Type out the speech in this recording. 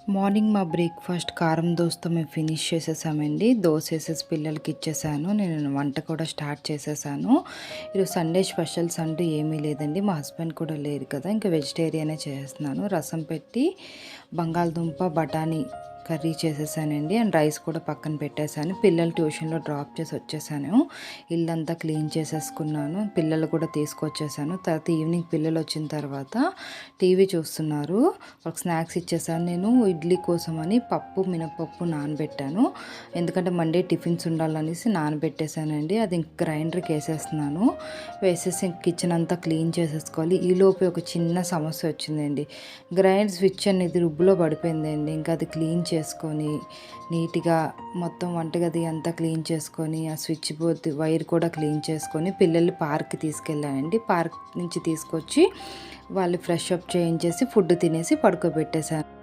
Morning మా breakfast కారం దోసతో మేము ఫినిష్ చేసేసామండి. దోస ఏసేసి పిల్లలకి ఇచ్చేసాను. నేను వంట కూడా స్టార్ట్ చేసేసాను. ఈరోజు సండే స్పెషల్స్ అంటూ ఏమీ లేదండి. మా హస్బెండ్ కూడా లేరు కదా! ఇంకా వెజిటేరియనే చేసేస్తున్నాను. రసం పెట్టి బంగాళదుంప, బఠానీ కర్రీ చేసేసానండి. అండ్ రైస్ కూడా పక్కన పెట్టేశాను. పిల్లలు ట్యూషన్‌లో డ్రాప్ చేసి వచ్చేసాను. ఇల్లంతా క్లీన్ చేసేసుకున్నాను. పిల్లలు కూడా తీసుకొచ్చేసాను. తర్వాత ఈవినింగ్ పిల్లలు వచ్చిన తర్వాత టీవీ చూస్తున్నారు. వాళ్ళకి స్నాక్స్ ఇచ్చేసాను. నేను ఇడ్లీ కోసమని పప్పు, మినపప్పు నానబెట్టాను. ఎందుకంటే మండే టిఫిన్స్ ఉండాలనేసి నానబెట్టేసానండి. అది గ్రైండర్‌కి వేసేస్తున్నాను. వేసేసి కిచెన్ అంతా క్లీన్ చేసేసుకోవాలి. ఈలోపే ఒక చిన్న సమస్య వచ్చిందండి. గ్రైండ్ స్విచ్ అనేది రుబ్బులో పడిపోయిందండి. ఇంకా అది క్లీన్ చేసుకొని నీట్‌గా మొత్తం వంటగది అంతా క్లీన్ చేసుకొని, ఆ స్విచ్ బోర్డ్ వైర్ కూడా క్లీన్ చేసుకొని పిల్లల్ని పార్క్‌కి తీసుకెళ్ళానండి. పార్క్ నుంచి తీసుకొచ్చి వాళ్ళు ఫ్రెష్ అప్ చేయించేసి ఫుడ్ తినేసి పడుకోబెట్టేశాను.